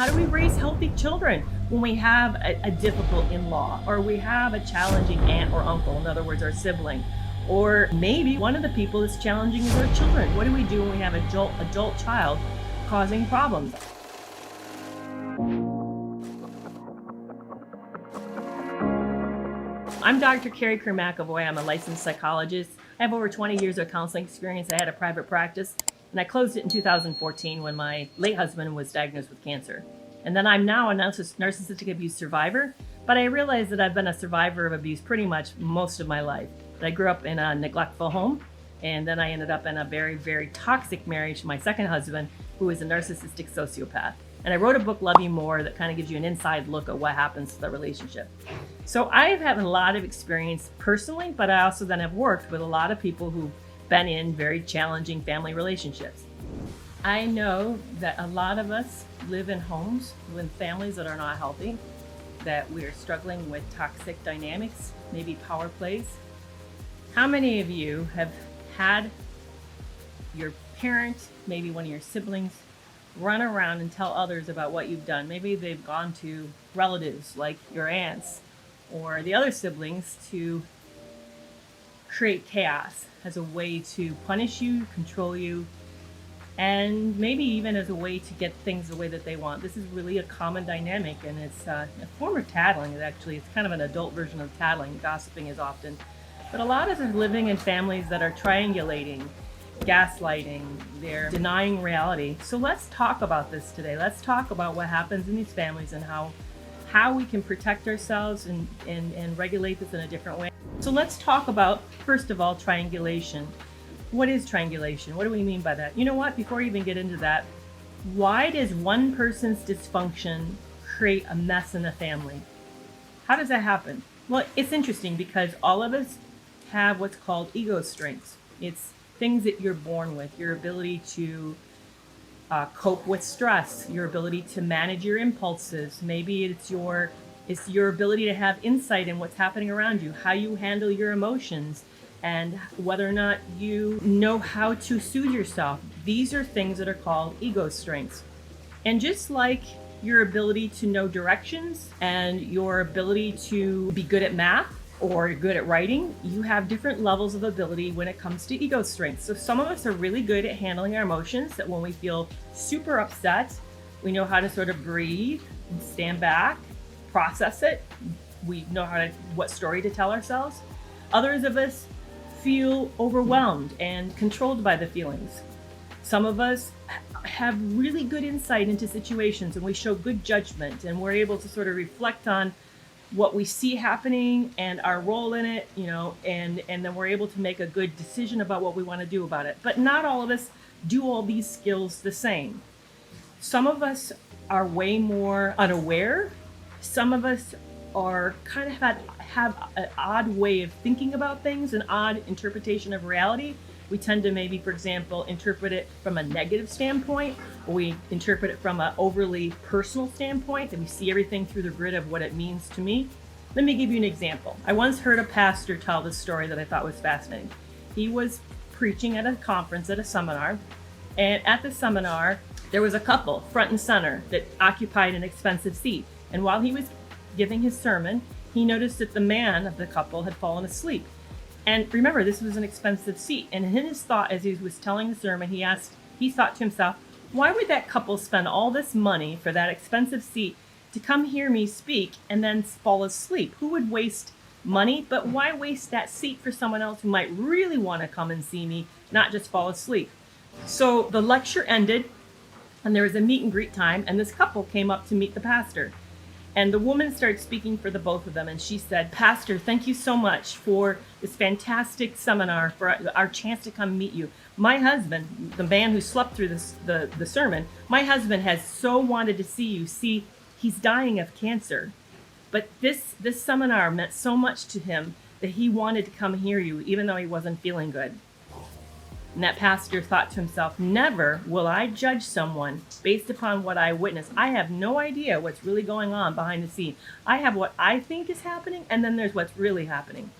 how do we raise healthy children when we have a difficult in-law, or we have a challenging aunt or uncle, in other words, our sibling, or maybe one of the people that's challenging is our children. What do we do when we have an adult child causing problems? I'm Dr. Carrie McAvoy. I'm a licensed psychologist. I have over 20 years of counseling experience. I had a private practice, and I closed it in 2014 when my late husband was diagnosed with cancer. And then I'm now a narcissistic abuse survivor, but I realized that I've been a survivor of abuse pretty much most of my life. I grew up in a neglectful home, and then I ended up in a very, very toxic marriage to my second husband, who is a narcissistic sociopath. And I wrote a book, Love You More, that kind of gives you an inside look at what happens to the relationship. So I've had a lot of experience personally, but I also then have worked with a lot of people who've been in very challenging family relationships. I know that a lot of us live in homes with families that are not healthy, that we're struggling with toxic dynamics, maybe power plays. How many of you have had your parent, maybe one of your siblings, run around and tell others about what you've done? Maybe they've gone to relatives like your aunts or the other siblings to create chaos as a way to punish you, control you, and maybe even as a way to get things the way that they want. This is really a common dynamic, and it's a form of tattling. Actually, it's kind of an adult version of tattling. Gossiping is often. But a lot of us are living in families that are triangulating, gaslighting, they're denying reality. So let's talk about this today. Let's talk about what happens in these families and how we can protect ourselves and regulate this in a different way. So let's talk about, first of all, triangulation. What is triangulation? What do we mean by that? You know what? Before we even get into that, why does one person's dysfunction create a mess in the family? How does that happen? Well, it's interesting because all of us have what's called ego strengths. It's things that you're born with, your ability to cope with stress, your ability to manage your impulses. Maybe it's your ability to have insight in what's happening around you, how you handle your emotions, and whether or not you know how to soothe yourself. These are things that are called ego strengths. And just like your ability to know directions and your ability to be good at math or good at writing, you have different levels of ability when it comes to ego strength. So some of us are really good at handling our emotions, that when we feel super upset, we know how to sort of breathe and stand back, process it. We know what story to tell ourselves. Others of us feel overwhelmed and controlled by the feelings. Some of us have really good insight into situations, and we show good judgment, and we're able to sort of reflect on what we see happening and our role in it, and then we're able to make a good decision about what we want to do about it. But not all of us do all these skills the same. Some of us are way more unaware. Some of us are kind of have an odd way of thinking about things, an odd interpretation of reality. We tend to maybe, for example, interpret it from a negative standpoint, or we interpret it from an overly personal standpoint, and we see everything through the grid of what it means to me. Let me give you an example. I once heard a pastor tell this story that I thought was fascinating. He was preaching at a conference, at a seminar, and at the seminar, there was a couple front and center that occupied an expensive seat. And while he was giving his sermon, he noticed that the man of the couple had fallen asleep. And remember, this was an expensive seat. And in his thought, as he was telling the sermon, he thought to himself, why would that couple spend all this money for that expensive seat to come hear me speak and then fall asleep? Who would waste money? But why waste that seat for someone else who might really want to come and see me, not just fall asleep? So the lecture ended, and there was a meet and greet time, and this couple came up to meet the pastor. And the woman started speaking for the both of them, and she said, Pastor, thank you so much for this fantastic seminar, for our chance to come meet you. My husband, the man who slept through the sermon, my husband has so wanted to see you. See, he's dying of cancer. But this seminar meant so much to him that he wanted to come hear you, even though he wasn't feeling good. And that pastor thought to himself, never will I judge someone based upon what I witnessed. I have no idea what's really going on behind the scene. I have what I think is happening, and then there's what's really happening.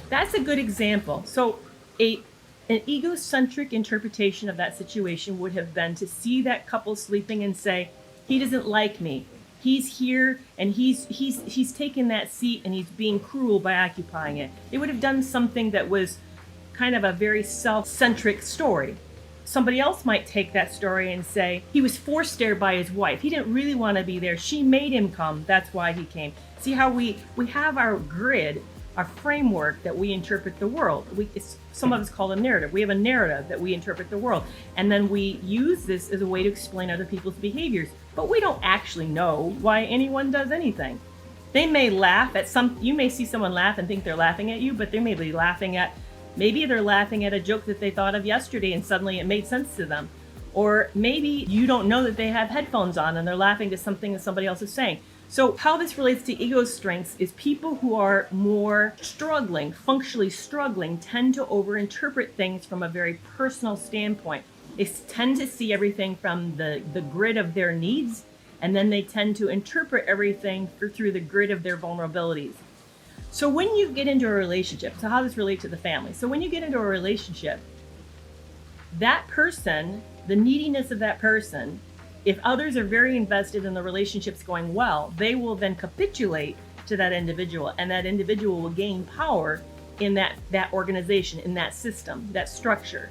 That's a good example. So an egocentric interpretation of that situation would have been to see that couple sleeping and say, He doesn't like me. He's here and he's taken that seat and he's being cruel by occupying it. They would have done something that was kind of a very self-centric story. Somebody else might take that story and say, he was forced there by his wife. He didn't really want to be there. She made him come. That's why he came. See how we have our grid, our framework that we interpret the world. Some of us call it a narrative. We have a narrative that we interpret the world. And then we use this as a way to explain other people's behaviors. But we don't actually know why anyone does anything. They may laugh at you may see someone laugh and think they're laughing at you, but they may be maybe they're laughing at a joke that they thought of yesterday and suddenly it made sense to them. Or maybe you don't know that they have headphones on and they're laughing to something that somebody else is saying. So how this relates to ego strengths is people who are more functionally struggling, tend to overinterpret things from a very personal standpoint. They tend to see everything from the grid of their needs, and then they tend to interpret everything through the grid of their vulnerabilities. So when you get into a relationship, so how does this relate to the family? So when you get into a relationship, that person, the neediness of that person, if others are very invested in the relationship's going well, they will then capitulate to that individual, and that individual will gain power in that organization, in that system, that structure.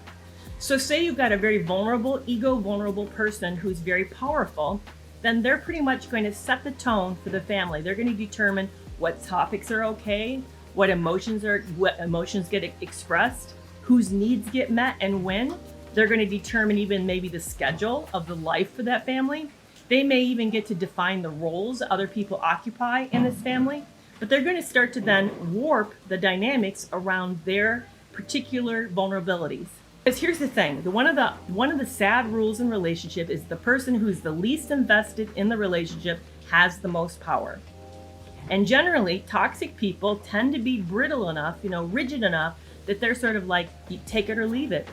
So say you've got a very vulnerable person who's very powerful, then they're pretty much going to set the tone for the family. They're going to determine what topics are okay, what emotions get expressed, whose needs get met and when. They're going to determine even maybe the schedule of the life for that family. They may even get to define the roles other people occupy in this family, but they're going to start to then warp the dynamics around their particular vulnerabilities. Because here's the thing, one of the sad rules in relationship is the person who's the least invested in the relationship has the most power. And generally, toxic people tend to be brittle enough, rigid enough, that they're sort of like, you take it or leave it.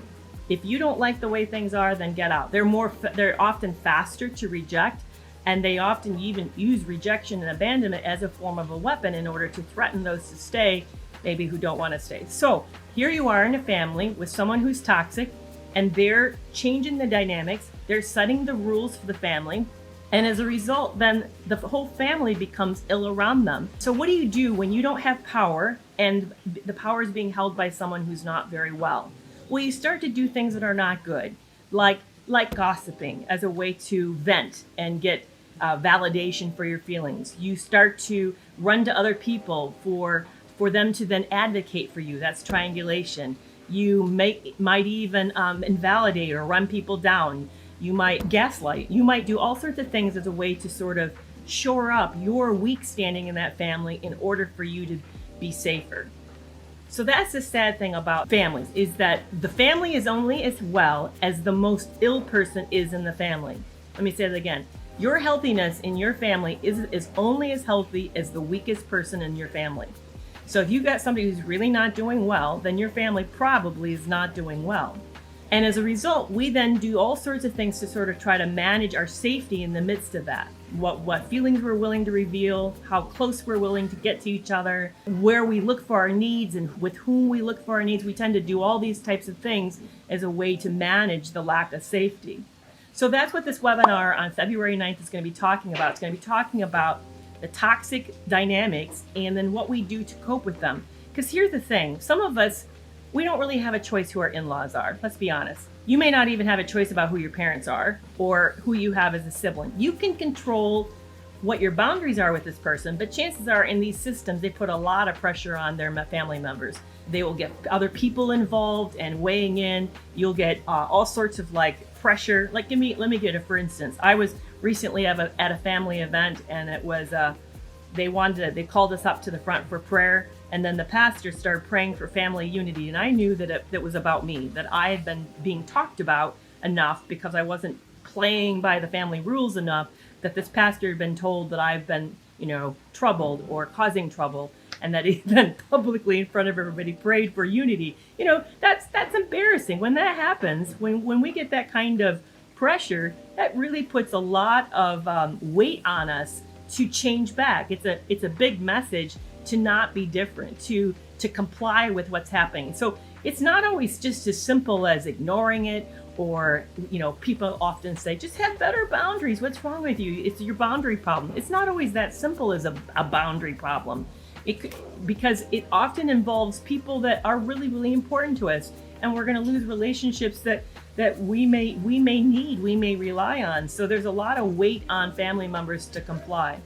If you don't like the way things are, then get out. They're often faster to reject, and they often even use rejection and abandonment as a form of a weapon in order to threaten those to stay, maybe who don't want to stay. So here you are in a family with someone who's toxic, and they're changing the dynamics. They're setting the rules for the family. And as a result, then the whole family becomes ill around them. So what do you do when you don't have power and the power is being held by someone who's not very well? Well, you start to do things that are not good, like gossiping as a way to vent and get validation for your feelings. You start to run to other people for them to then advocate for you. That's triangulation. You might even invalidate or run people down. You might gaslight. You might do all sorts of things as a way to sort of shore up your weak standing in that family in order for you to be safer. So that's the sad thing about families, is that the family is only as well as the most ill person is in the family. Let me say that again. Your healthiness in your family is only as healthy as the weakest person in your family. So if you've got somebody who's really not doing well, then your family probably is not doing well. And as a result, we then do all sorts of things to sort of try to manage our safety in the midst of that. What feelings we're willing to reveal, how close we're willing to get to each other, where we look for our needs and with whom we look for our needs. We tend to do all these types of things as a way to manage the lack of safety. So that's what this webinar on February 9th is going to be talking about. It's going to be talking about the toxic dynamics and then what we do to cope with them. Because here's the thing, some of us, we don't really have a choice who our in-laws are. Let's be honest. You may not even have a choice about who your parents are or who you have as a sibling. You can control what your boundaries are with this person, but chances are in these systems, they put a lot of pressure on their family members. They will get other people involved and weighing in. You'll get all sorts of pressure. Let me get a for instance. I was recently at a family event, and it was they called us up to the front for prayer. And then the pastor started praying for family unity. And I knew that it was about me, that I had been being talked about enough because I wasn't playing by the family rules enough, that this pastor had been told that I've been, troubled or causing trouble, and that he then publicly in front of everybody prayed for unity. That's embarrassing. When that happens, when we get that kind of pressure, that really puts a lot of weight on us to change back. It's a big message to not be different, to comply with what's happening. So it's not always just as simple as ignoring it Or, people often say, just have better boundaries. What's wrong with you? It's your boundary problem. It's not always that simple as a boundary problem. Because it often involves people that are really, really important to us. And we're going to lose relationships that we may need, we may rely on. So there's a lot of weight on family members to comply.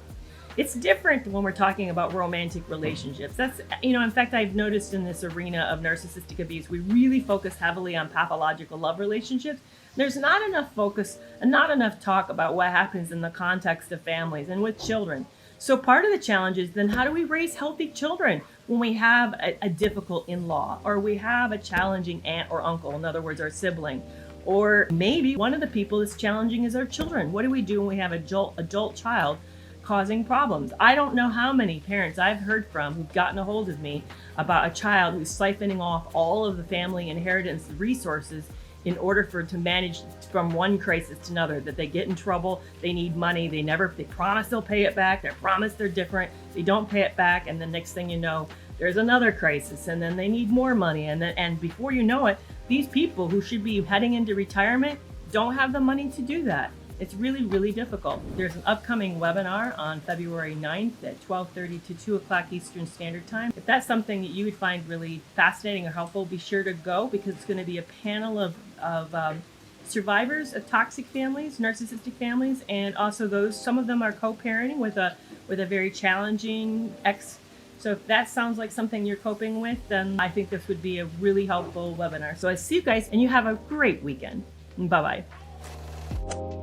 It's different when we're talking about romantic relationships. That's, in fact, I've noticed in this arena of narcissistic abuse, we really focus heavily on pathological love relationships. There's not enough focus and not enough talk about what happens in the context of families and with children. So part of the challenge is then how do we raise healthy children when we have a difficult in-law, or we have a challenging aunt or uncle, in other words, our sibling, or maybe one of the people that's challenging is our children. What do we do when we have an adult child causing problems? I don't know how many parents I've heard from who've gotten a hold of me about a child who's siphoning off all of the family inheritance resources in order to manage from one crisis to another, that they get in trouble, they need money, they promise they'll pay it back, they promise they're different, they don't pay it back, and the next thing you know, there's another crisis, and then they need more money, and before you know it, these people who should be heading into retirement don't have the money to do that. It's really, really difficult. There's an upcoming webinar on February 9th at 12:30 to 2 o'clock Eastern Standard Time. If that's something that you would find really fascinating or helpful, be sure to go, because it's going to be a panel of survivors of toxic families, narcissistic families, and also some of them are co-parenting with a very challenging ex. So if that sounds like something you're coping with, then I think this would be a really helpful webinar. So I see you guys, and you have a great weekend. Bye-bye.